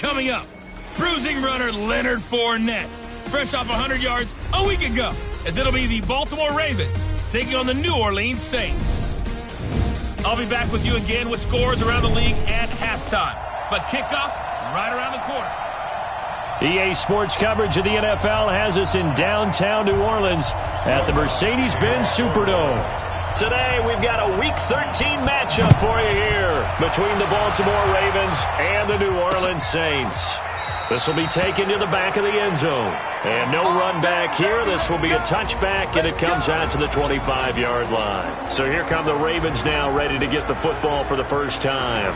Coming up, bruising runner Leonard Fournette, fresh off 100 yards a week ago, as it'll be the Baltimore Ravens taking on the New Orleans Saints. I'll be back with you again with scores around the league at halftime. But kickoff right around the corner. EA Sports coverage of the NFL has us in downtown New Orleans at the Mercedes-Benz Superdome. Today, we've got a Week 13 matchup for you here between the Baltimore Ravens and the New Orleans Saints. This will be taken to the back of the end zone. And no run back here. This will be a touchback, and it comes out to the 25-yard line. So here come the Ravens now, ready to get the football for the first time.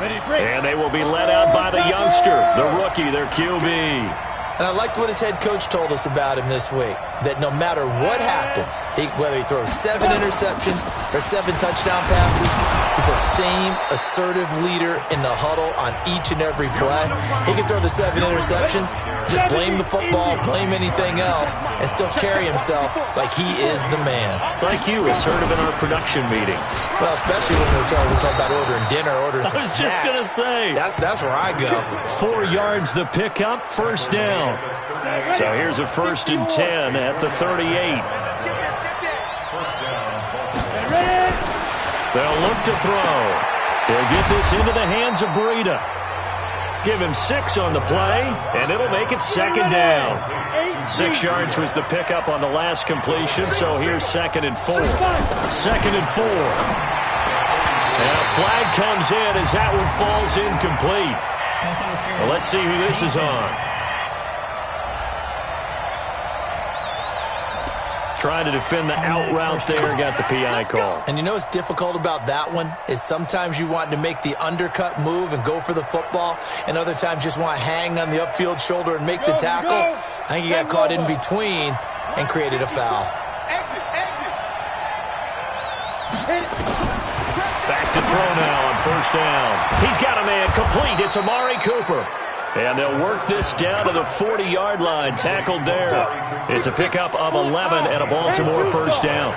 And they will be led out by the youngster, the rookie, their QB. And I liked what his head coach told us about him this week, that no matter what happens, whether he throws 7 interceptions or 7 touchdown passes, he's the same assertive leader in the huddle on each and every play. He can throw the 7 interceptions, just blame the football, blame anything else, and still carry himself like he is the man. It's like you, assertive in our production meetings. Well, especially when we're talking about ordering dinner, ordering some snacks. I was just going to say. That's where I go. 4 yards the pickup, first down. So here's a 1st and 10 at the 38. They'll look to throw. They'll get this into the hands of Breida. Give him 6 on the play, and it'll make it 2nd down. 6 yards was the pickup on the last completion, so here's 2nd and 4. 2nd and 4. And a flag comes in as that one falls incomplete. Well, let's see who this is on. Trying to defend the out route there, got the PI call. And you know what's difficult about that one is sometimes you want to make the undercut move and go for the football, and other times just want to hang on the upfield shoulder and make the tackle. I think he got caught in between and created a foul. Back to throw now on 1st down. He's got a man complete. It's Amari Cooper. And they'll work this down to the 40-yard line, tackled there. It's a pickup of 11 and a Baltimore 1st down.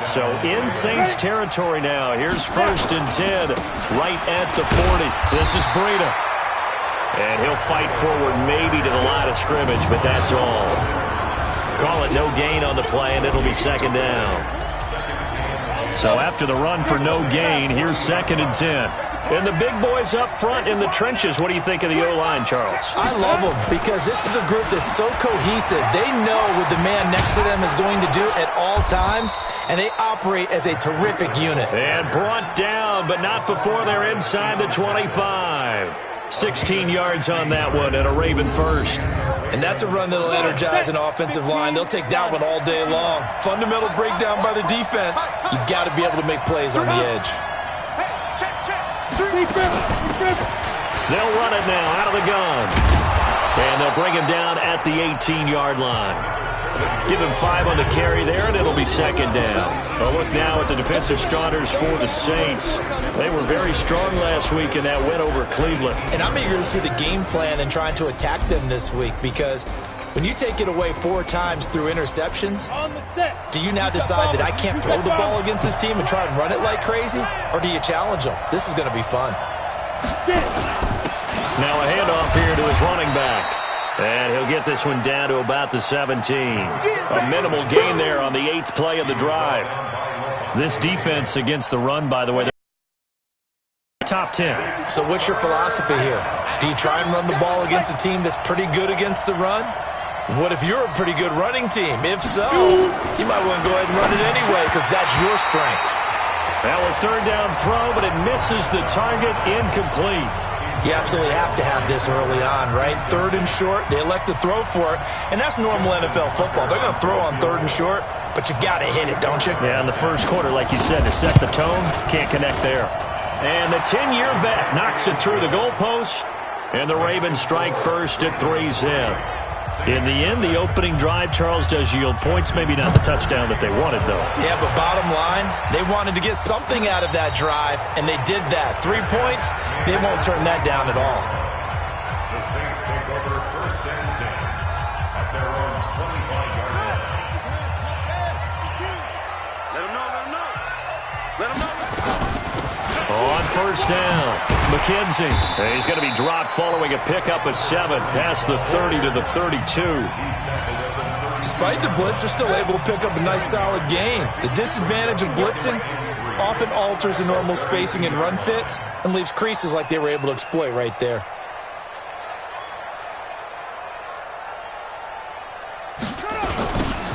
So in Saints territory now. Here's 1st and 10, right at the 40. This is Breida. And he'll fight forward maybe to the line of scrimmage, but that's all. Call it no gain on the play, and it'll be 2nd down. So after the run for no gain, here's 2nd and 10. And the big boys up front in the trenches. What do you think of the O-line, Charles? I love them because this is a group that's so cohesive. They know what the man next to them is going to do at all times, and they operate as a terrific unit. And brought down, but not before they're inside the 25. 16 yards on that one, and a Raven 1st. And that's a run that'll energize an offensive line. They'll take that one all day long. Fundamental breakdown by the defense. You've got to be able to make plays on the edge. They'll run it now out of the gun. And they'll bring him down at the 18-yard line. Give him 5 on the carry there, and it'll be 2nd down. A look now at the defensive starters for the Saints. They were very strong last week in that win over Cleveland. And I'm eager to see the game plan and trying to attack them this week, because when you take it away 4 times through interceptions, do you now decide that I can't throw the ball against this team and try and run it like crazy? Or do you challenge them? This is going to be fun. Now a handoff here to his running back. And he'll get this one down to about the 17. A minimal gain there on the 8th play of the drive. This defense against the run, by the way, they're top 10. So what's your philosophy here? Do you try and run the ball against a team that's pretty good against the run? What if you're a pretty good running team? If so, you might want to go ahead and run it anyway because that's your strength. Now a 3rd down throw, but it misses the target, incomplete. You absolutely have to have this early on, right? 3rd and short, they elect to throw for it, and that's normal NFL football. They're going to throw on 3rd and short, but you've got to hit it, don't you? Yeah, in the first quarter, like you said, to set the tone, can't connect there. And the 10-year vet knocks it through the goalpost, and the Ravens strike first at 3-zip. In the end, the opening drive, Charles, does yield points. Maybe not the touchdown that they wanted, though. Yeah, but bottom line, they wanted to get something out of that drive, and they did that. 3 points, they won't turn that down at all. The Saints take over 1st and 10 at their own 25-yard line. Let them know. On first down. McKenzie. He's going to be dropped following a pickup of 7 past the 30 to the 32. Despite the blitz, they're still able to pick up a nice, solid gain. The disadvantage of blitzing often alters the normal spacing and run fits and leaves creases like they were able to exploit right there.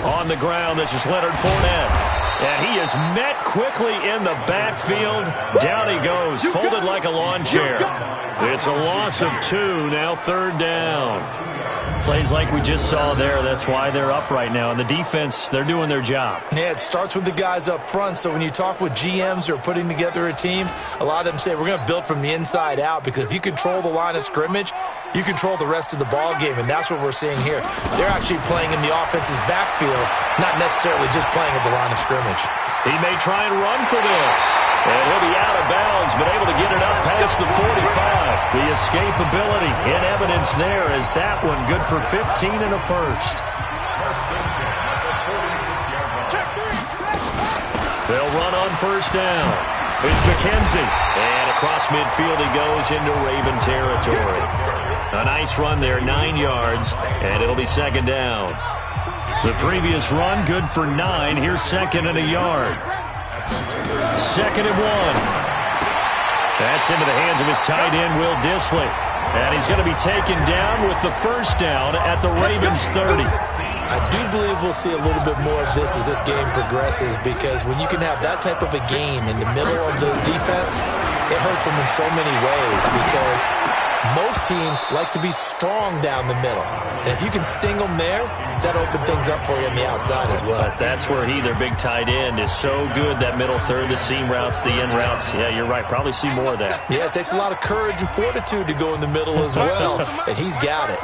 On the ground, this is Leonard Fournette. And he is met quickly in the backfield. Down he goes, folded like a lawn chair. It's a loss of 2, now third down. Plays like we just saw there, that's why they're up right now. And the defense, they're doing their job. Yeah, it starts with the guys up front. So when you talk with GMs who are putting together a team, a lot of them say we're going to build from the inside out, because if you control the line of scrimmage, you control the rest of the ball game, and that's what we're seeing here. They're actually playing in the offense's backfield, not necessarily just playing at the line of scrimmage. He may try and run for this. And he'll be out of bounds, but able to get it up past the 45. The escapability in evidence there as that one good for 15 and a first. They'll run on first down. It's McKenzie. And across midfield he goes into Raven territory. A nice run there, 9 yards, and it'll be second down. The previous run, good for 9. Here's second and a yard. Second and 1. That's into the hands of his tight end, Will Dissly. And he's going to be taken down with the first down at the Ravens 30. I do believe we'll see a little bit more of this as this game progresses, because when you can have that type of a game in the middle of the defense, it hurts them in so many ways, because most teams like to be strong down the middle. And if you can sting them there, that opens things up for you on the outside as well. But that's where their big tight end, is so good, that middle third, the seam routes, the in routes. Yeah, you're right. Probably see more of that. Yeah, it takes a lot of courage and fortitude to go in the middle as well, and he's got it.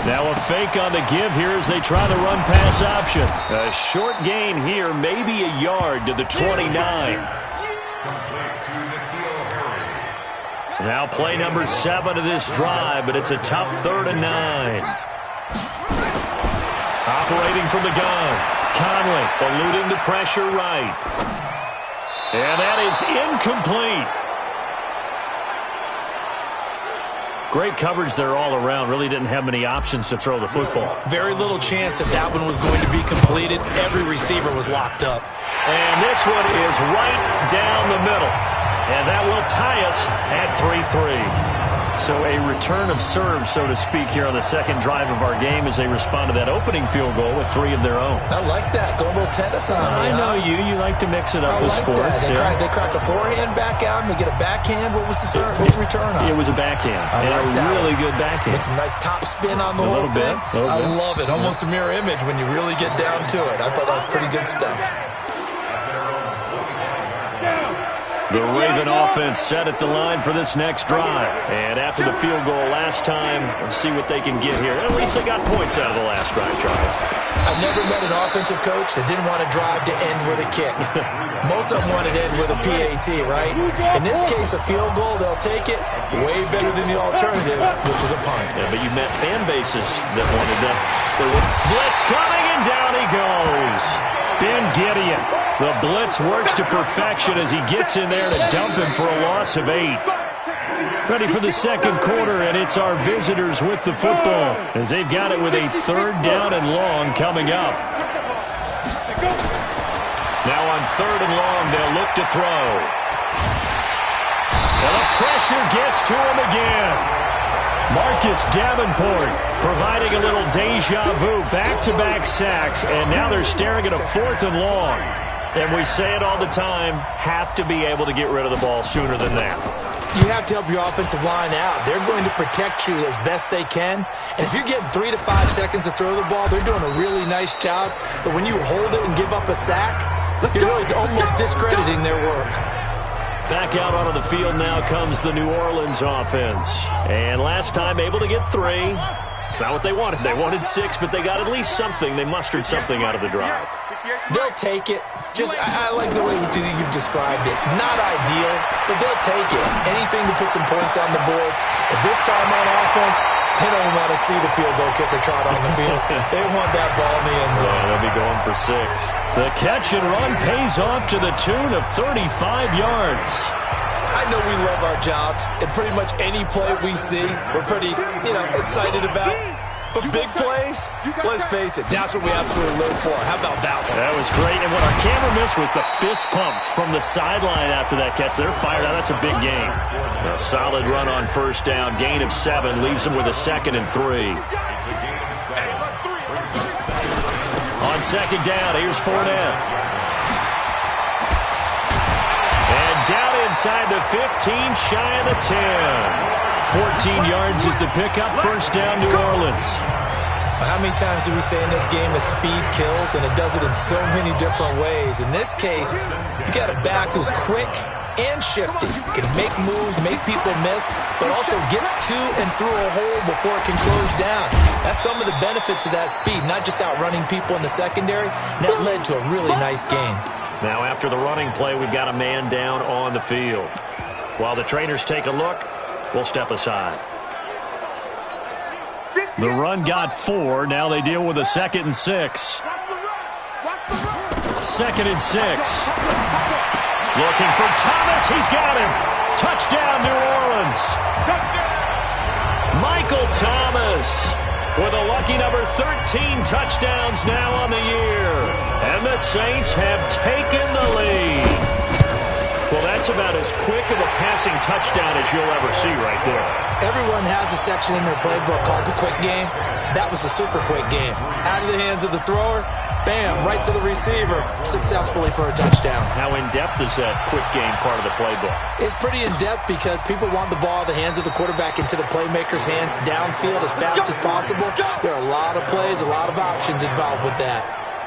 Now a fake on the give here as they try the run-pass option. A short gain here, maybe a yard to the 29. Now play number 7 of this drive, but it's a tough 3rd and 9. Operating from the gun. Conley eluding the pressure right. And that is incomplete. Great coverage there all around. Really didn't have many options to throw the football. Very little chance that that one was going to be completed. Every receiver was locked up. And this one is right down the middle. And that will tie us at 3-3. So a return of serve, so to speak, here on the second drive of our game as they respond to that opening field goal with 3 of their own. I like that. Go a little tennis on me. I know you. You like to mix it up with sports. They crack a forehand back out and they get a backhand. What was the return on? It was a backhand. And a really good backhand. With some nice top spin on the whole thing. I love it. Almost a mirror image when you really get down to it. I thought that was pretty good stuff. The Raven offense set at the line for this next drive. And after the field goal last time, let's see what they can get here. At least they got points out of the last drive, Charles. I've never met an offensive coach that didn't want to drive to end with a kick. Most of them wanted to end with a PAT, right? In this case, a field goal, they'll take it. Way better than the alternative, which is a punt. Yeah, but you met fan bases that wanted that. Blitz coming, and down he goes. Ben Gideon. The blitz works to perfection as he gets in there to dump him for a loss of 8. Ready for the second quarter, and it's our visitors with the football as they've got it with a 3rd down and long coming up. Now on 3rd and long, they'll look to throw. And the pressure gets to him again. Marcus Davenport providing a little deja vu, back-to-back sacks, and now they're staring at a 4th and long. And we say it all the time, have to be able to get rid of the ball sooner than that. You have to help your offensive line out. They're going to protect you as best they can. And if you're getting 3 to 5 seconds to throw the ball, they're doing a really nice job. But when you hold it and give up a sack, you're really almost discrediting their work. Back out onto the field now comes the New Orleans offense. And last time able to get 3. It's not what they wanted. They wanted 6, but they got at least something. They mustered something out of the drive. They'll take it. I like the way you've described it. Not ideal, but they'll take it. Anything to put some points on the board. But this time on offense, They don't want to see the field goal kicker trot on the field. They want that ball in the end zone. Yeah, they'll be going for 6. The catch and run pays off to the tune of 35 yards. I know we love our jobs, and pretty much any play we see, we're pretty, excited about. But big plays, let's face it, that's what we absolutely live for. How about that one? That was great, and what our camera missed was the fist pump from the sideline after that catch. They're fired out. That's a big gain. A solid run on first down. Gain of 7 leaves them with a 2nd and 3. On second down, here's Fournette. And down inside the 15, shy of the 10. 14 yards is the pickup. First down, New Orleans. How many times do we say in this game that speed kills, and it does it in so many different ways? In this case, you got a back who's quick and shifty, can make moves, make people miss, but also gets to and through a hole before it can close down. That's some of the benefits of that speed, not just outrunning people in the secondary, and that led to a really nice game. Now after the running play, we've got a man down on the field. While the trainers take a look, we'll step aside. The run got 4. Now they deal with a 2nd and 6. 2nd and 6. Looking for Thomas. He's got him. Touchdown, New Orleans. Michael Thomas with a lucky number 13 touchdowns now on the year. And the Saints have taken the lead. Well, that's about as quick of a passing touchdown as you'll ever see right there. Everyone has a section in their playbook called the quick game. That was the super quick game. Out of the hands of the thrower, bam, right to the receiver, successfully for a touchdown. How in-depth is that quick game part of the playbook? It's pretty in-depth because people want the ball in the hands of the quarterback into the playmaker's hands downfield as fast as possible. There are a lot of plays, a lot of options involved with that.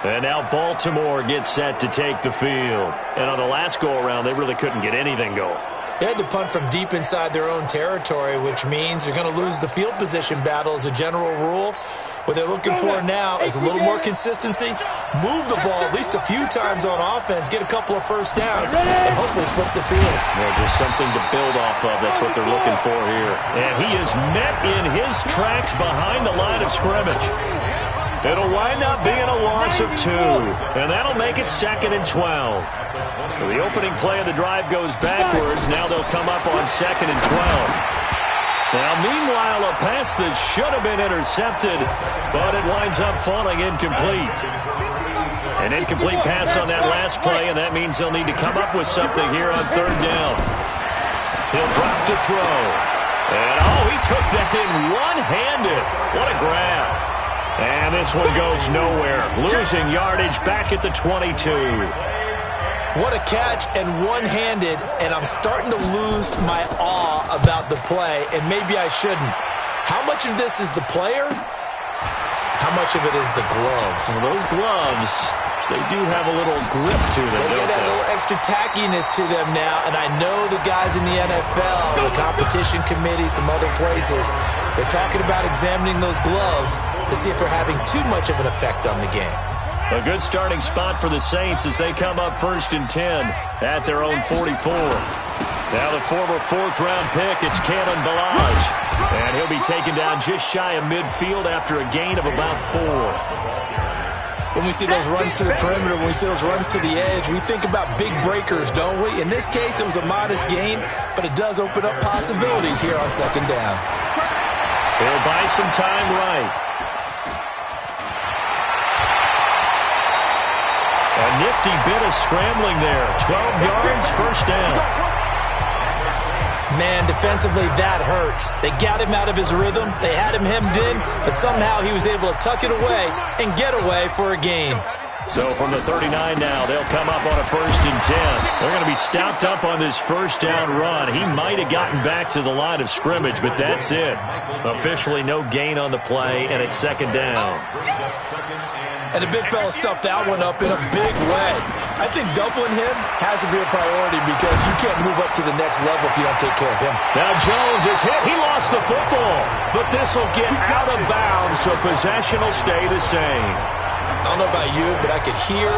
And now Baltimore gets set to take the field. And on the last go-around, they really couldn't get anything going. They had to punt from deep inside their own territory, which means they're going to lose the field position battle as a general rule. What they're looking for now is a little more consistency, move the ball at least a few times on offense, get a couple of first downs, and hopefully flip the field. Well, just something to build off of. That's what they're looking for here. And he is met in his tracks behind the line of scrimmage. It'll wind up being a loss of 2, and that'll make it 2nd and 12. So the opening play of the drive goes backwards. Now they'll come up on 2nd and 12. Now, meanwhile, a pass that should have been intercepted, but it winds up falling incomplete. An incomplete pass on that last play, and that means they'll need to come up with something here on 3rd down. He'll drop to throw. And, he took that in one-handed. What a grab. And this one goes nowhere. Losing yardage back at the 22. What a catch and one-handed, and I'm starting to lose my awe about the play, and maybe I shouldn't. How much of this is the player? How much of it is the glove? Well, those gloves, they do have a little grip to them, They got a little extra tackiness to them now, and I know the guys in the NFL, the competition committee, some other places, they're talking about examining those gloves to see if they're having too much of an effect on the game. A good starting spot for the Saints as they come up 1st and 10 at their own 44. Now the former 4th-round pick, it's Kalen Ballage. And he'll be taken down just shy of midfield after a gain of about 4. When we see those runs to the perimeter, when we see those runs to the edge, we think about big breakers, don't we? In this case, it was a modest gain, but it does open up possibilities here on 2nd down. He'll buy some time right. A nifty bit of scrambling there. 12 yards, first down. Man, defensively, that hurts. They got him out of his rhythm. They had him hemmed in, but somehow he was able to tuck it away and get away for a gain. So from the 39 now, they'll come up on a 1st and 10. They're going to be stopped up on this first down run. He might have gotten back to the line of scrimmage, but that's it. Officially no gain on the play, and it's 2nd down. And the big fella stuffed that one up in a big way. I think doubling him has to be a priority because you can't move up to the next level if you don't take care of him. Now Jones is hit. He lost the football, but this will get out of bounds, so possession will stay the same. I don't know about you, but I could hear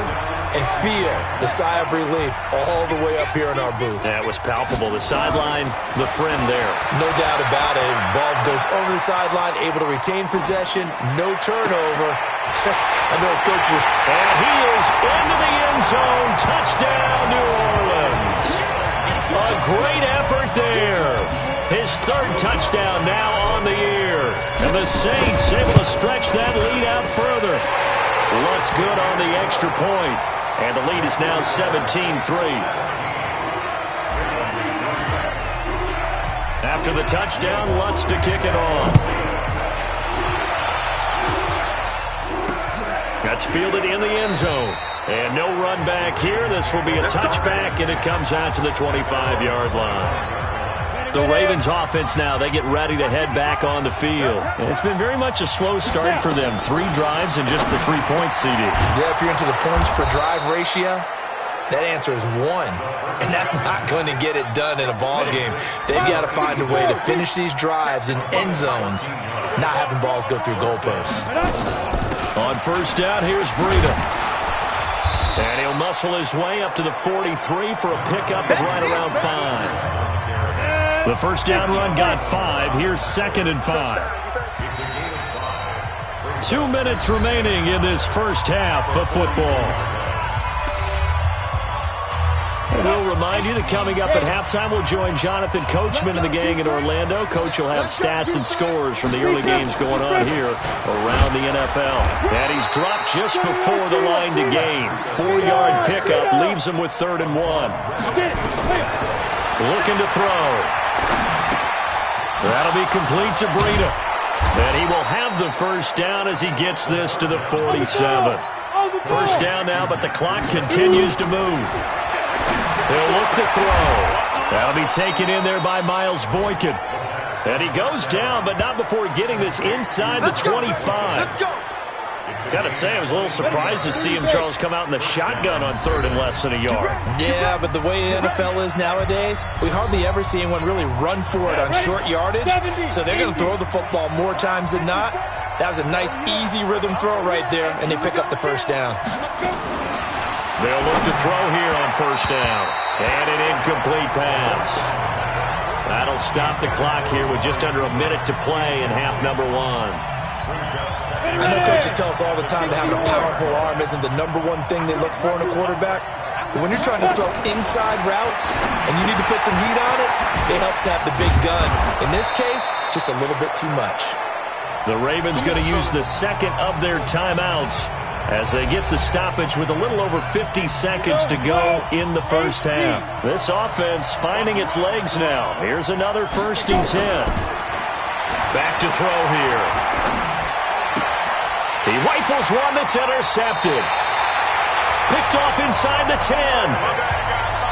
and feel the sigh of relief all the way up here in our booth. That was palpable. The sideline, the friend there. No doubt about it. Ball goes over the sideline, able to retain possession, no turnover. I know his coach is... And he is into the end zone. Touchdown, New Orleans. A great effort there. His third touchdown now on the year. And the Saints able to stretch that lead out further. Lutz good on the extra point. And the lead is now 17-3. After the touchdown, Lutz to kick it off. That's fielded in the end zone. And no run back here. This will be a touchback, and it comes out to the 25-yard line. The Ravens offense now, they get ready to head back on the field. It's been very much a slow start for them. 3 drives and just the 3 points, CD. Yeah, if you're into the points per drive ratio, that answer is 1. And that's not going to get it done in a ball game. They've got to find a way to finish these drives in end zones, not having balls go through goalposts. On first down, here's Breida. And he'll muscle his way up to the 43 for a pickup of right around 5. The first down run got 5. Here's 2nd and 5. 2 minutes remaining in this first half of football. And we'll remind you that coming up at halftime, we'll join Jonathan Coachman and the gang in Orlando. Coach will have stats and scores from the early games going on here around the NFL. And he's dropped just before the line to gain. 4-yard pickup leaves him with 3rd and 1. Looking to throw. That'll be complete to Breida. And he will have the first down as he gets this to the 47. First down now, but the clock continues to move. He'll look to throw. That'll be taken in there by Miles Boykin. And he goes down, but not before getting this inside the 25. Got to say, I was a little surprised to see him, Charles, come out in the shotgun on 3rd and less than a yard. Yeah, but the way the NFL is nowadays, we hardly ever see anyone really run for it on short yardage. So they're going to throw the football more times than not. That was a nice, easy rhythm throw right there, and they pick up the first down. They'll look to throw here on first down. And an incomplete pass. That'll stop the clock here with just under a minute to play in half number 1. I know coaches tell us all the time that having a powerful arm isn't the number one thing they look for in a quarterback. But when you're trying to throw inside routes and you need to put some heat on it, it helps to have the big gun. In this case, just a little bit too much. The Ravens going to use the second of their timeouts as they get the stoppage with a little over 50 seconds to go in the first half. This offense finding its legs now. Here's another 1st and 10. Back to throw here. He rifles one that's intercepted. Picked off inside the 10.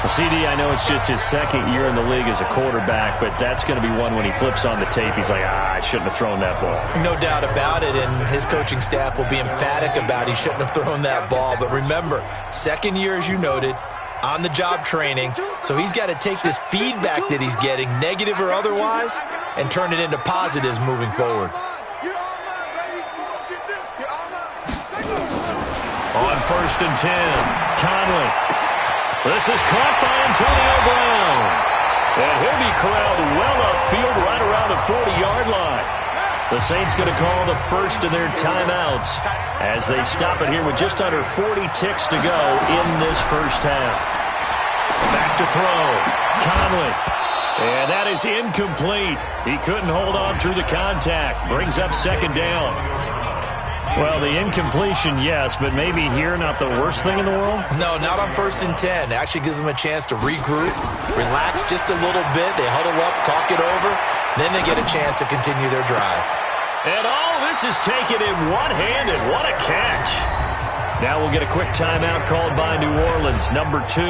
CD, I know it's just his 2nd year in the league as a quarterback, but that's going to be one when he flips on the tape. He's like, I shouldn't have thrown that ball. No doubt about it, and his coaching staff will be emphatic about he shouldn't have thrown that ball. But remember, 2nd year, as you noted, on-the-job training, so he's got to take this feedback that he's getting, negative or otherwise, and turn it into positives moving forward. On 1st and 10, Conley. This is caught by Antonio Brown. And he'll be corralled well upfield right around the 40-yard line. The Saints going to call the first of their timeouts as they stop it here with just under 40 ticks to go in this first half. Back to throw. Conley. And that is incomplete. He couldn't hold on through the contact. Brings up 2nd down. Well, the incompletion, yes, but maybe here not the worst thing in the world? No, not on 1st and 10. It actually gives them a chance to regroup, relax just a little bit. They huddle up, talk it over, then they get a chance to continue their drive. And all this is taken in one-handed. What a catch. Now we'll get a quick timeout called by New Orleans, number 2,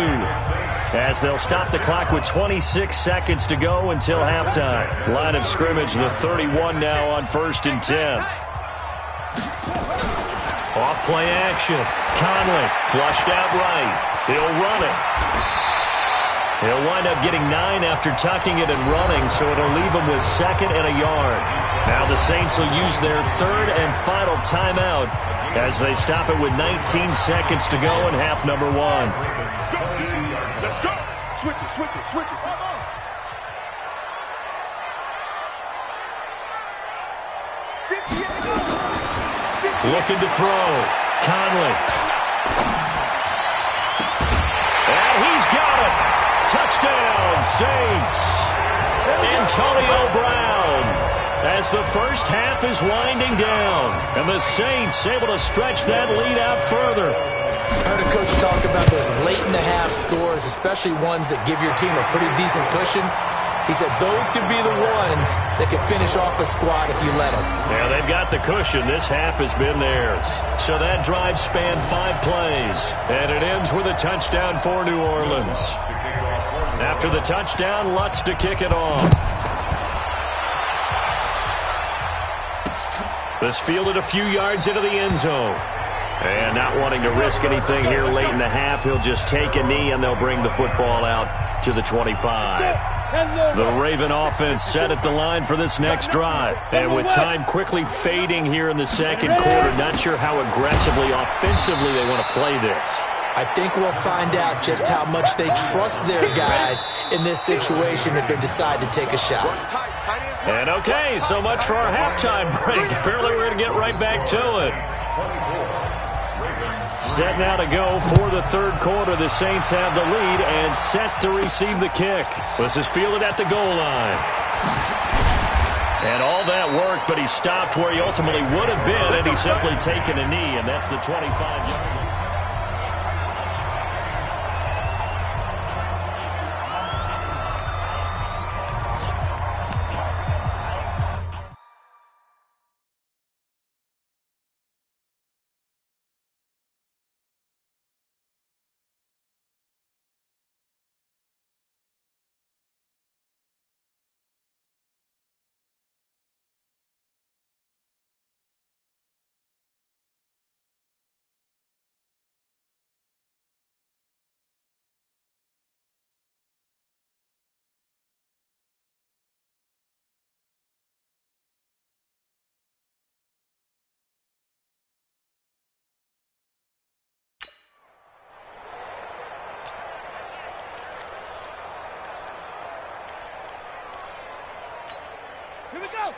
as they'll stop the clock with 26 seconds to go until halftime. Line of scrimmage, the 31 now on 1st and 10. Off play action. Conley flushed out right. He'll run it. He'll wind up getting 9 after tucking it and running, so it'll leave him with 2nd and a yard. Now the Saints will use their 3rd and final timeout as they stop it with 19 seconds to go in half number one. Let's go. Switch it, switch it, switch it. Looking to throw. Conley. And he's got it. Touchdown, Saints. Antonio Brown. As the first half is winding down. And the Saints able to stretch that lead out further. I heard a coach talk about those late-in-the-half scores, especially ones that give your team a pretty decent cushion. He said those could be the ones that could finish off a squad if you let them. Yeah, they've got the cushion. This half has been theirs. So that drive spanned 5 plays. And it ends with a touchdown for New Orleans. After the touchdown, Lutz to kick it off. This fielded a few yards into the end zone. And not wanting to risk anything here late in the half, he'll just take a knee and they'll bring the football out to the 25. The Raven offense set at the line for this next drive. And with time quickly fading here in the second quarter, not sure how aggressively, offensively they want to play this. I think we'll find out just how much they trust their guys in this situation if they decide to take a shot. And okay, so much for our halftime break. Apparently we're going to get right back to it. Set now to go for the third quarter. The Saints have the lead and set to receive the kick. This is fielded at the goal line. And all that work, but he stopped where he ultimately would have been, and he's simply taken a knee, and that's the 25-yard line.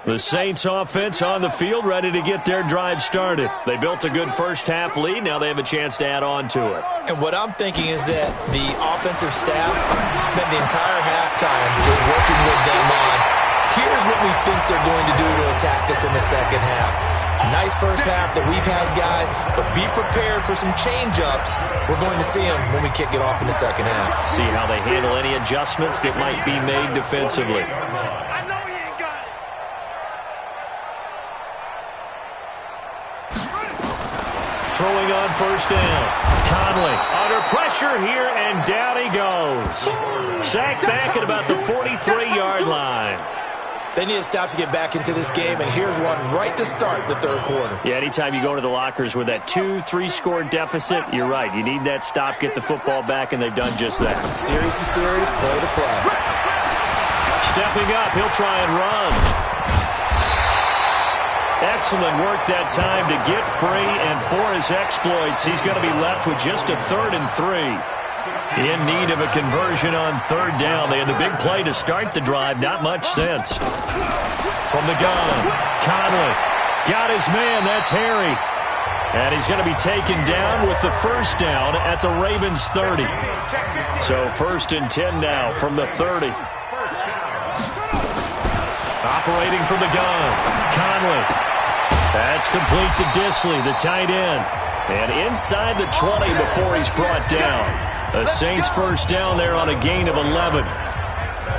The Saints offense on the field, ready to get their drive started. They built a good first half lead. Now they have a chance to add on to it. And what I'm thinking is that the offensive staff spent the entire halftime just working with them on, here's what we think they're going to do to attack us in the second half. Nice first half that we've had, guys, but be prepared for some change-ups. We're going to see them when we kick it off in the second half. See how they handle any adjustments that might be made defensively. Throwing on first down. Conley under pressure here, and down he goes. Sacked back at about the 43-yard line. They need a stop to get back into this game, and here's one right to start the third quarter. Yeah, anytime you go to the lockers with that 2-3 score deficit, you're right. You need that stop, get the football back, and they've done just that. Series to series, play to play. Stepping up, he'll try and run. Excellent work that time to get free, and for his exploits, he's going to be left with just a 3rd and 3. In need of a conversion on 3rd down. They had the big play to start the drive, not much sense. From the gun, Conley got his man, that's Harry. And he's going to be taken down with the first down at the Ravens 30. So 1st and 10 now from the 30. Operating from the gun, Conley. That's complete to Disley, the tight end. And inside the 20 before he's brought down. The Saints first down there on a gain of 11.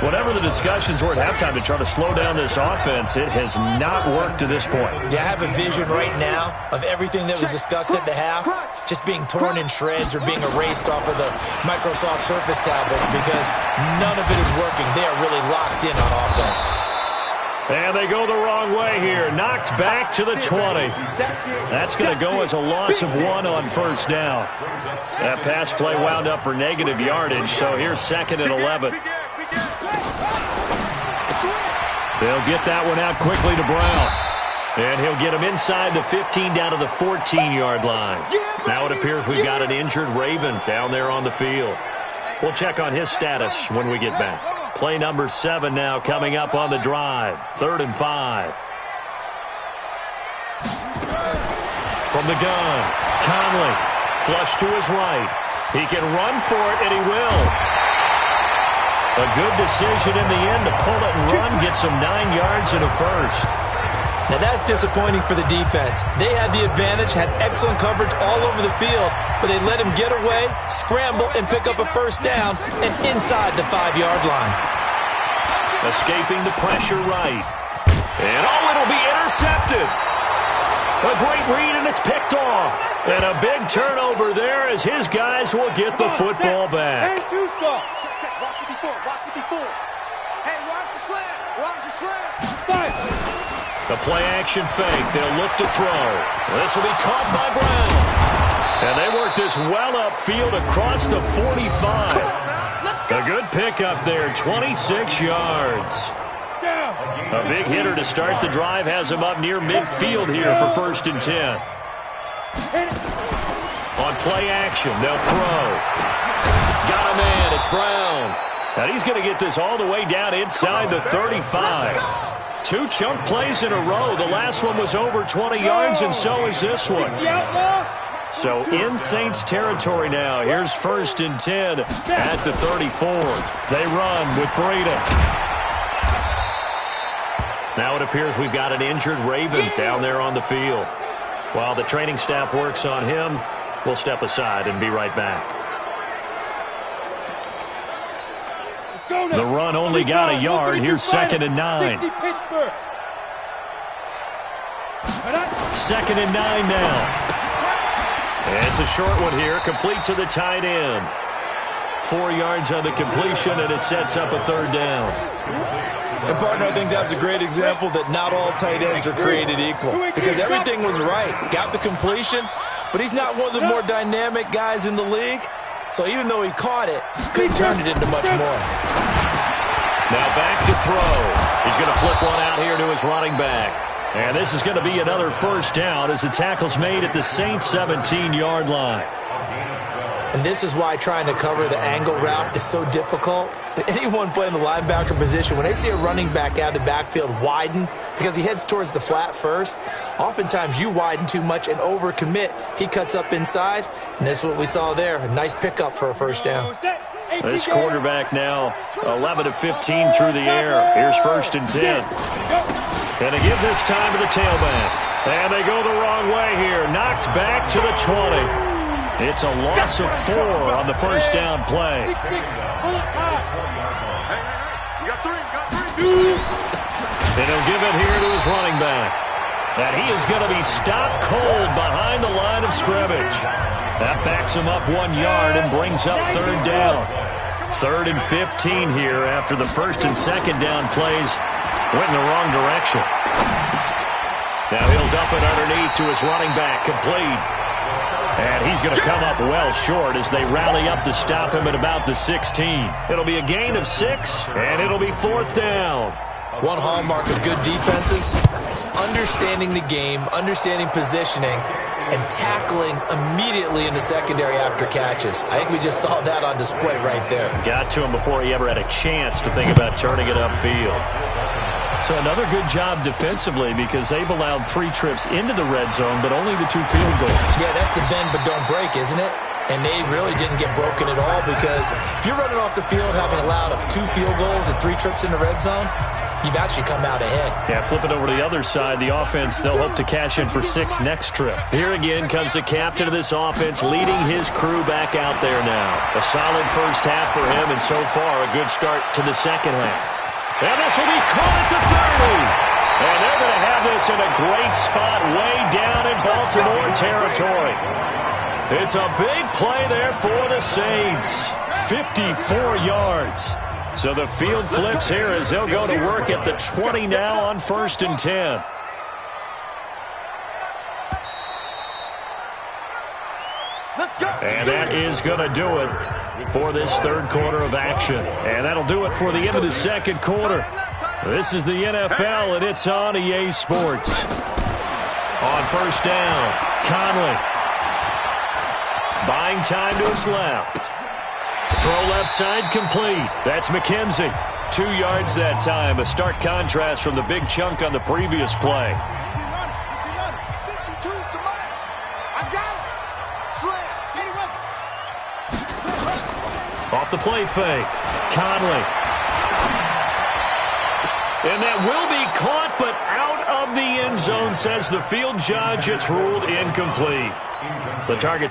Whatever the discussions were at halftime to try to slow down this offense, it has not worked to this point. Yeah, I have a vision right now of everything that was discussed at the half just being torn in shreds or being erased off of the Microsoft Surface tablets because none of it is working. They are really locked in on offense. And they go the wrong way here. Knocked back to the 20. That's going to go as a loss of 1 on first down. That pass play wound up for negative yardage, so here's 2nd and 11. They'll get that one out quickly to Brown. And he'll get him inside the 15 down to the 14-yard line. Now it appears we've got an injured Raven down there on the field. We'll check on his status when we get back. Play number 7 now coming up on the drive. 3rd and 5. From the gun, Conley, flush to his right. He can run for it, and he will. A good decision in the end to pull it and run, get some 9 yards and a first. Now that's disappointing for the defense. They had the advantage, had excellent coverage all over the field, but they let him get away, scramble, and pick up a first down and inside the 5-yard line. Escaping the pressure right. And it'll be intercepted. A great read, and it's picked off. And a big turnover there as his guys will get the football back. Watch it before. Hey, watch the slant. The play-action fake. They'll look to throw. This will be caught by Brown. And they work this well upfield across the 45. A good pickup there, 26 yards. A big hitter to start the drive has him up near midfield here for 1st and 10. On play action, they'll throw. Got a man, it's Brown. And he's going to get this all the way down inside the 35. 2 chunk plays in a row. The last one was over 20 yards, and so is this one. So in Saints territory now. Here's 1st and 10 at the 34. They run with Breda. Now it appears we've got an injured Raven down there on the field. While the training staff works on him, we'll step aside and be right back. The run only got a yard. Here's 2nd and 9. 2nd and 9 now. And it's a short one here, complete to the tight end. 4 yards on the completion, and it sets up a 3rd down. And, partner, I think that's a great example that not all tight ends are created equal. Because everything was right. Got the completion, but he's not one of the more dynamic guys in the league. So even though he caught it, couldn't turn it into much more. Now back to throw. He's going to flip one out here to his running back. And this is going to be another 1st down as the tackle's made at the Saints 17-yard line. And this is why trying to cover the angle route is so difficult. Anyone playing the linebacker position, when they see a running back out of the backfield widen, because he heads towards the flat first, oftentimes you widen too much and overcommit. He cuts up inside, and this is what we saw there. A nice pickup for a 1st down. This quarterback now 11 of 15 through the air. Here's 1st and 10. And to give this time to the tailback. And they go the wrong way here. Knocked back to the 20. It's a loss of 4 on the 1st down play. You got 3. And he'll give it here to his running back. And he is going to be stopped cold behind the line of scrimmage. That backs him up 1 yard and brings up 3rd down. 3rd and 15 here after the 1st and 2nd down plays went in the wrong direction. Now he'll dump it underneath to his running back, complete. And he's going to come up well short as they rally up to stop him at about the 16. It'll be a gain of 6, and it'll be 4th down. One hallmark of good defenses is understanding the game, understanding positioning, and tackling immediately in the secondary after catches. I think we just saw that on display right there. Got to him before he ever had a chance to think about turning it upfield. So another good job defensively because they've allowed 3 trips into the red zone, but only the 2 field goals. Yeah, that's the bend but don't break, isn't it? And they really didn't get broken at all because if you're running off the field having allowed 2 field goals and 3 trips in the red zone, you've actually come out ahead. Yeah, flip it over to the other side. The offense, they'll hope to cash in for 6 next trip. Here again comes the captain of this offense leading his crew back out there now. A solid first half for him, and so far a good start to the second half. And this will be caught at the 30. And they're going to have this in a great spot way down in Baltimore territory. It's a big play there for the Saints. 54 yards. So the field flips here as they'll go to work at the 20 now on 1st and 10. And that is going to do it for this 3rd quarter of action. And that'll do it for the end of the 2nd quarter. This is the NFL, and it's on EA Sports. On first down, Conley. Buying time to his left. Throw left side complete. That's McKenzie. 2 yards that time. A stark contrast from the big chunk on the previous play. Off the play fake. Conley. And that will be caught, but out of the end zone, says the field judge. It's ruled incomplete. The target.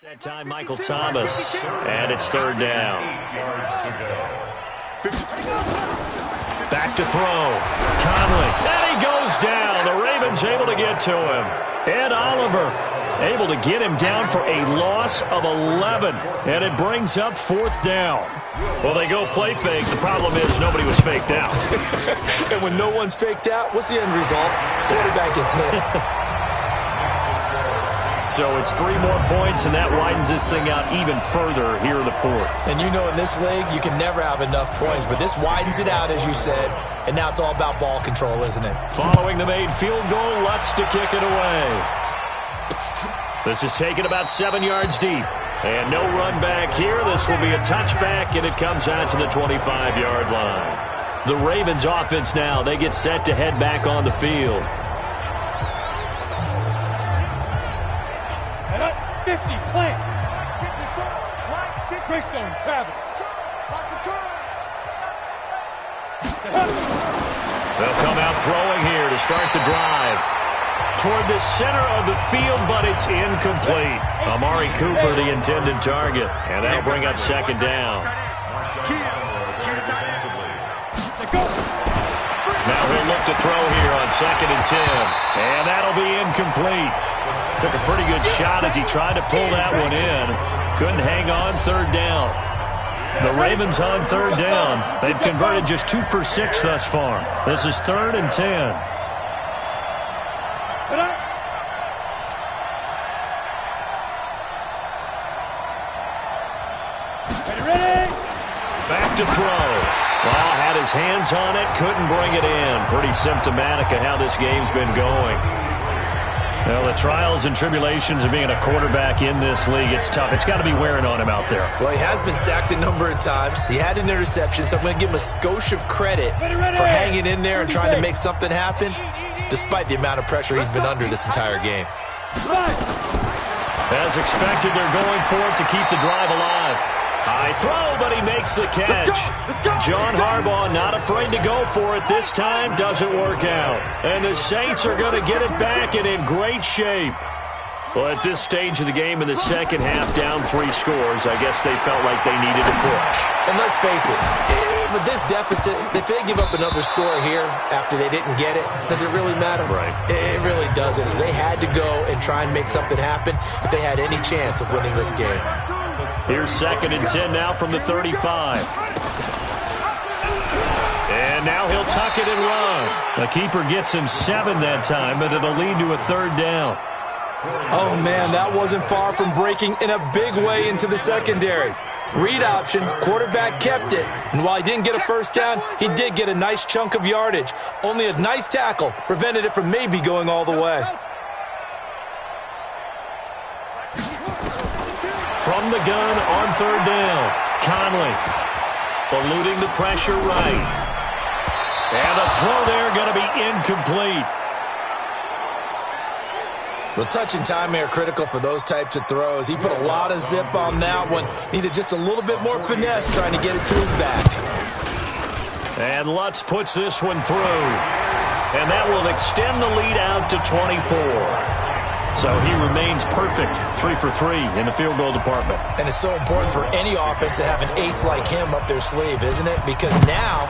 That time, Michael Thomas, and it's third down. Back to throw. Conley, and he goes down. The Ravens able to get to him. Ed Oliver able to get him down for a loss of 11, and it brings up fourth down. Well, they go play fake. The problem is nobody was faked out. And when no one's faked out, what's the end result? Quarterback gets hit. So it's 3 more points, and that widens this thing out even further here in the fourth. And you know in this league, you can never have enough points, but this widens it out, as you said, and now it's all about ball control, isn't it? Following the made field goal, Lutz to kick it away. This is taken about 7 yards deep. And no run back here. This will be a touchback, and it comes out to the 25-yard line. The Ravens offense now, they get set to head back on the field. 50, plant. Greystone, travel. They'll come out throwing here to start the drive. Toward the center of the field, but it's incomplete. Amari Cooper, the intended target. And that'll bring up second down. Now he'll look to throw here on 2nd and 10. And that'll be incomplete. Took a pretty good shot as he tried to pull that one in. Couldn't hang on, third down. The Ravens on third down. They've converted just 2 for 6 thus far. This is 3rd and 10. Back to throw. Well, had his hands on it, couldn't bring it in. Pretty symptomatic of how this game's been going. Well, the trials and tribulations of being a quarterback in this league, it's tough. It's got to be wearing on him out there. Well, he has been sacked a number of times. He had an interception, so I'm going to give him a skosh of credit for hanging in there and trying to make something happen, despite the amount of pressure he's been under this entire game. As expected, they're going for it to keep the drive alive. High throw, but he makes the catch. John Harbaugh not afraid to go for it this time. Doesn't work out. And the Saints are going to get it back and in great shape. Well, at this stage of the game in the second half, down 3 scores, I guess they felt like they needed a push. And let's face it, with this deficit, if they give up another score here after they didn't get it, does it really matter? Right. It really doesn't. They had to go and try and make something happen if they had any chance of winning this game. Here's 2nd and 10 now from the 35. And now he'll tuck it and run. The keeper gets him 7 that time, but it'll lead to a 3rd down. Oh, man, that wasn't far from breaking in a big way into the secondary. Read option, quarterback kept it, and while he didn't get a first down, he did get a nice chunk of yardage. Only a nice tackle prevented it from maybe going all the way. From the gun on 3rd down, Conley eluding the pressure right. And the throw there going to be incomplete. Well, touch and timing are critical for those types of throws. He put a lot of zip on that one. Needed just a little bit more finesse trying to get it to his back. And Lutz puts this one through. And that will extend the lead out to 24. So he remains perfect, 3 for 3 in the field goal department. And it's so important for any offense to have an ace like him up their sleeve, isn't it? Because now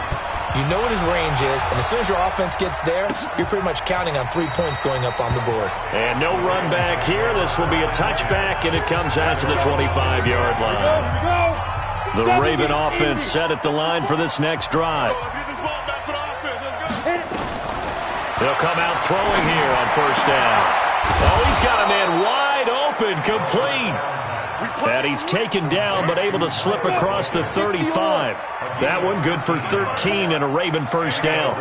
You know what his range is, and as soon as your offense gets there, you're pretty much counting on 3 points going up on the board. And no run back here. This will be a touchback, and it comes out to the 25-yard line. The Raven offense set at the line for this next drive. They'll come out throwing here on first down. Oh, he's got a man wide open, complete. And he's taken down, but able to slip across the 35. That one good for 13 and a Raven first down.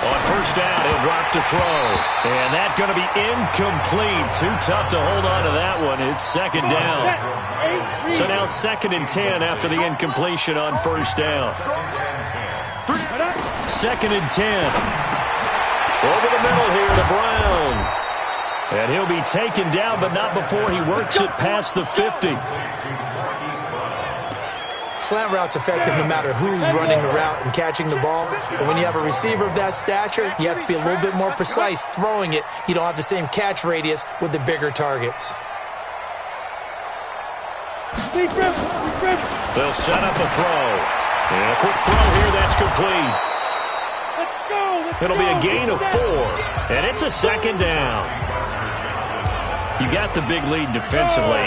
On first down, he'll drop to throw. And that's going to be incomplete. Too tough to hold on to that one. It's second down. So now 2nd and 10 after the incompletion on first down. 2nd and 10. Over the middle here to Brown. And he'll be taken down, but not before he works it past the 50. Slant route's effective no matter who's running the route and catching the ball. But when you have a receiver of that stature, you have to be a little bit more precise throwing it. You don't have the same catch radius with the bigger targets. They'll set up a throw. And a quick throw here, that's complete. It'll be a gain of 4. And it's a second down. You got the big lead defensively.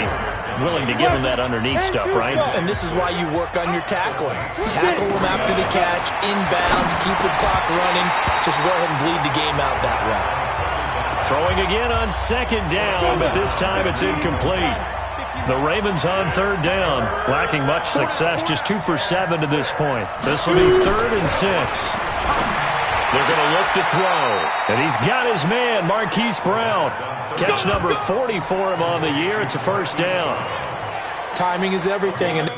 Willing to give him that underneath stuff, right? And this is why you work on your tackling. Tackle them after the catch, inbounds, keep the clock running. Just go ahead and bleed the game out that way. Throwing again on second down, but this time it's incomplete. The Ravens on third down, lacking much success, just 2 for 7 to this point. This will be 3rd and 6. They're going to look to throw. And he's got his man, Marquise Brown. Catch number 40 for him on the year. It's a first down. Timing is everything. And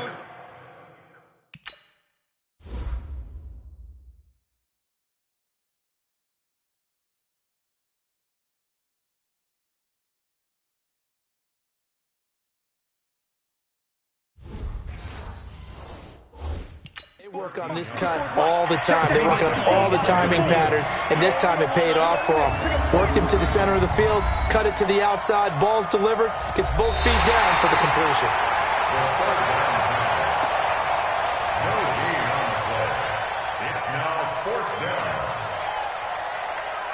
work on this cut all the time. They work on all the timing patterns, and this time it paid off for them. Worked him to the center of the field, cut it to the outside, ball's delivered, gets both feet down for the completion.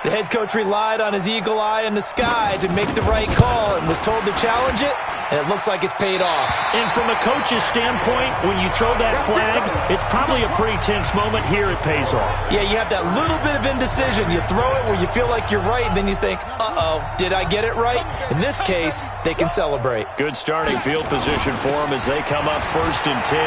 The head coach relied on his eagle eye in the sky to make the right call and was told to challenge it, and it looks like it's paid off. And from a coach's standpoint, when you throw that flag, it's probably a pretty tense moment. Here it pays off. Yeah, you have that little bit of indecision. You throw it where you feel like you're right, and then you think, uh-oh, did I get it right? In this case, they can celebrate. Good starting field position for him as they come up 1st and 10,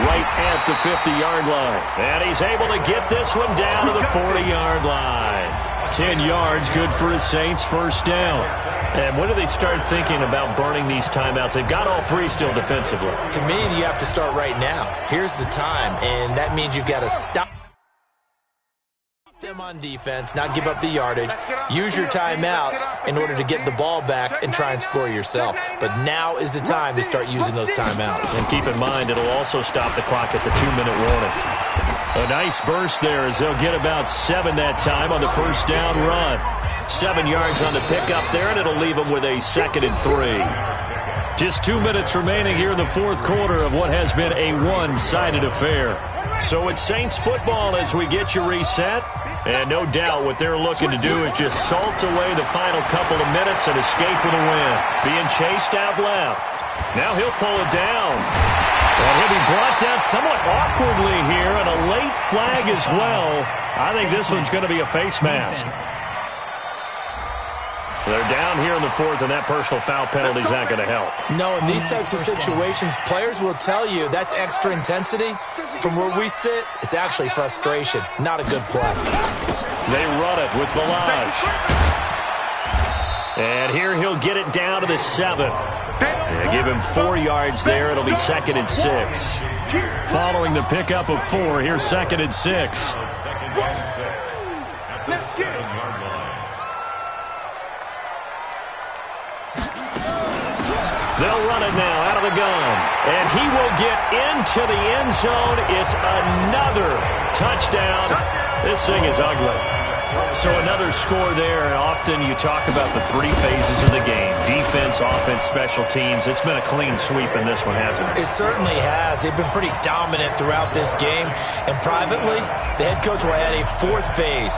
right at the 50-yard line. And he's able to get this one down to the 40-yard line. 10 yards, good for his Saints, first down. And when do they start thinking about burning these timeouts? They've got all 3 still defensively. To me, you have to start right now. Here's the time, and that means you've got to stop them on defense, not give up the yardage. Use your timeouts in order to get the ball back and try and score yourself. But now is the time to start using those timeouts. And keep in mind, it'll also stop the clock at the 2-minute warning. A nice burst there as they'll get about 7 that time on the first down run. 7 yards on the pickup there, and it'll leave them with a 2nd and 3. Just 2 minutes remaining here in the 4th quarter of what has been a one-sided affair. So it's Saints football as we get you reset. And no doubt what they're looking to do is just salt away the final couple of minutes and escape with a win. Being chased out left. Now he'll pull it down. And he'll be brought down somewhat awkwardly here, and a late flag as well. I think this one's going to be a face mask. They're down here in the 4th, and that personal foul penalty is not going to help. No, in these types of situations, players will tell you that's extra intensity. From where we sit, it's actually frustration, not a good play. They run it with Balaj. And here he'll get it down to the 7. They give him 4 yards there. It'll be 2nd and 6. Following the pickup of 4, here's 2nd and 6. They'll run it now out of the gun. And he will get into the end zone. It's another touchdown. This thing is ugly. So another score there, and often you talk about the three phases of the game. Defense, offense, special teams. It's been a clean sweep in this one, hasn't it? It certainly has. They've been pretty dominant throughout this game. And privately, the head coach will add a fourth phase.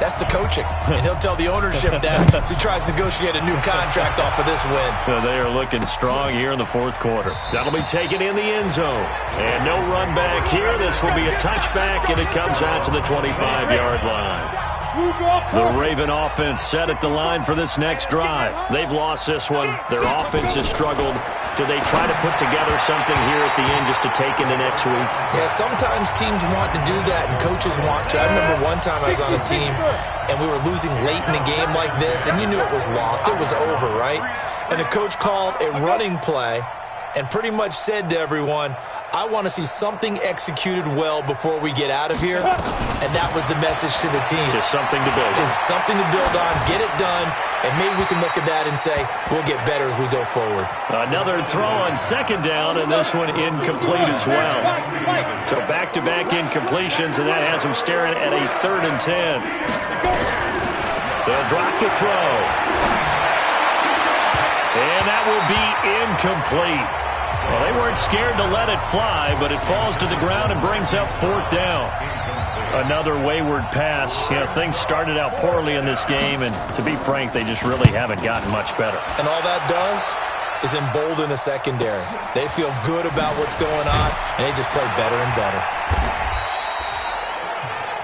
That's the coaching. And he'll tell the ownership that as he tries to negotiate a new contract off of this win. So they are looking strong here in the fourth quarter. That'll be taken in the end zone. And no run back here. This will be a touchback, and it comes out to the 25-yard line. The Raven offense set at the line for this next drive. They've lost this one. Their offense has struggled. Do they try to put together something here at the end just to take into next week? Yeah, sometimes teams want to do that, and coaches want to. I remember one time I was on a team, and we were losing late in a game like this, and you knew it was lost. It was over, right? And the coach called a running play and pretty much said to everyone, I want to see something executed well before we get out of here. And that was the message to the team. Just something to build on. Just something to build on, get it done, and maybe we can look at that and say, we'll get better as we go forward. Another throw on second down, and this one incomplete as well. So back-to-back incompletions, and that has them staring at a 3rd and 10. They'll drop the throw. And that will be incomplete. Well, they weren't scared to let it fly, but it falls to the ground and brings up 4th down. Another wayward pass. You know, things started out poorly in this game, and to be frank, they just really haven't gotten much better. And all that does is embolden the secondary. They feel good about what's going on, and they just play better and better.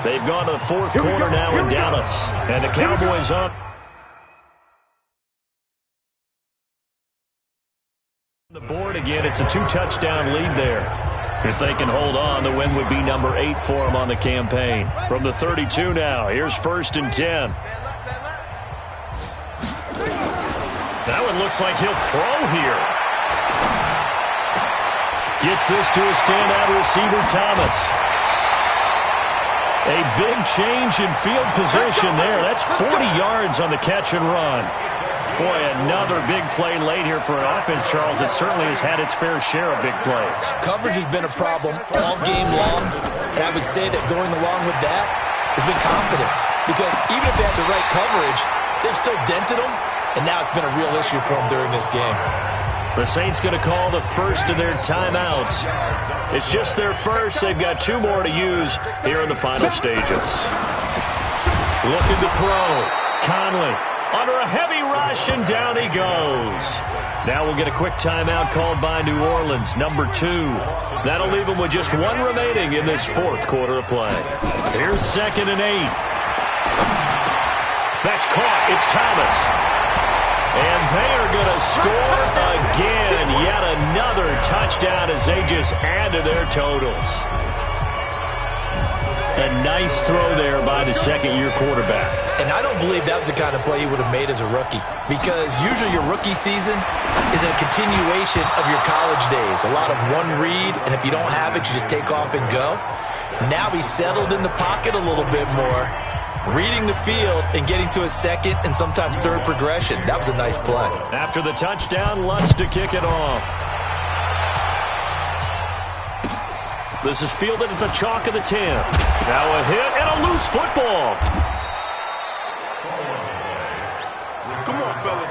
They've gone to the fourth quarter now in Dallas, and the Cowboys up. The board again, it's a 2-touchdown lead there. If they can hold on, the win would be number 8 for them on the campaign. From the 32 now, here's 1st and 10. That one looks like he'll throw here. Gets this to a standout receiver, Thomas. A big change in field position there. That's 40 yards on the catch and run. Boy, another big play late here for an offense, Charles, that certainly has had its fair share of big plays. Coverage has been a problem all game long, and I would say that going along with that has been confidence. Because even if they had the right coverage, they've still dented them, and now it's been a real issue for them during this game. The Saints going to call the first of their timeouts. It's just their first. They've got 2 more to use here in the final stages. Looking to throw. Conley. Under a heavy rush, and down he goes. Now we'll get a quick timeout called by New Orleans, number 2. That'll leave them with just 1 remaining in this 4th quarter of play. Here's 2nd and 8. That's caught. It's Thomas. And they are going to score again. Yet another touchdown as they just add to their totals. A nice throw there by the second-year quarterback. And I don't believe that was the kind of play he would have made as a rookie. Because usually your rookie season is a continuation of your college days. A lot of one read, and if you don't have it, you just take off and go. Now he's settled in the pocket a little bit more, reading the field and getting to a second and sometimes third progression. That was a nice play. After the touchdown, Lutz to kick it off. This is fielded at the chalk of the 10. Now a hit and a loose football. Come on, fellas.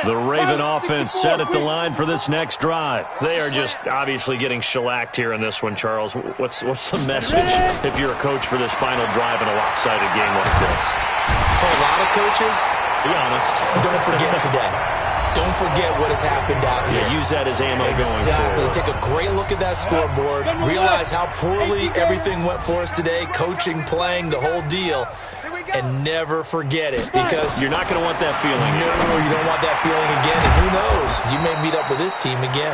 The Raven offense set at the line for this next drive. They are just obviously getting shellacked here in this one, Charles. What's the message if you're a coach for this final drive in a lopsided game like this? For a lot of coaches, be honest. Don't forget today. Don't forget what has happened out here. Yeah, use that as ammo going Exactly. forward. Take a great look at that scoreboard. Realize how poorly everything went for us today. Coaching, playing, the whole deal. And never forget it, because you're not going to want that feeling. No, you don't want that feeling again. And who knows? You may meet up with this team again.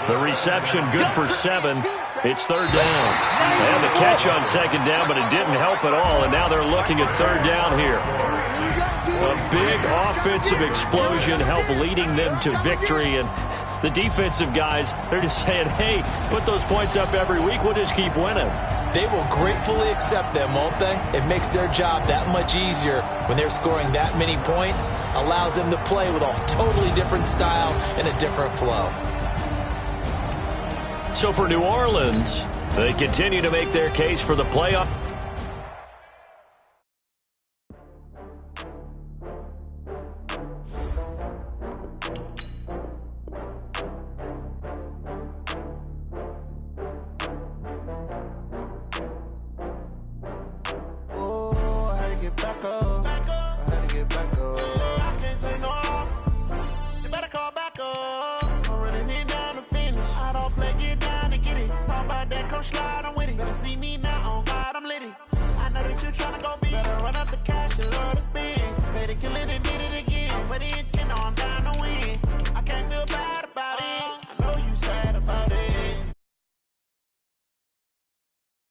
The reception good for 7. It's 3rd down. They had the catch on 2nd down, but it didn't help at all. And now they're looking at 3rd down here. A big offensive explosion helped leading them to victory. And the defensive guys, they're just saying, hey, put those points up every week. We'll just keep winning. They will gratefully accept them, won't they? It makes their job that much easier when they're scoring that many points. Allows them to play with a totally different style and a different flow. So for New Orleans, they continue to make their case for the playoff. gon' slide, I'm with it. Better see me now, on God, I'm litty. I know that you tryna go big. Better run up the cash, you love to spend. Better kill it.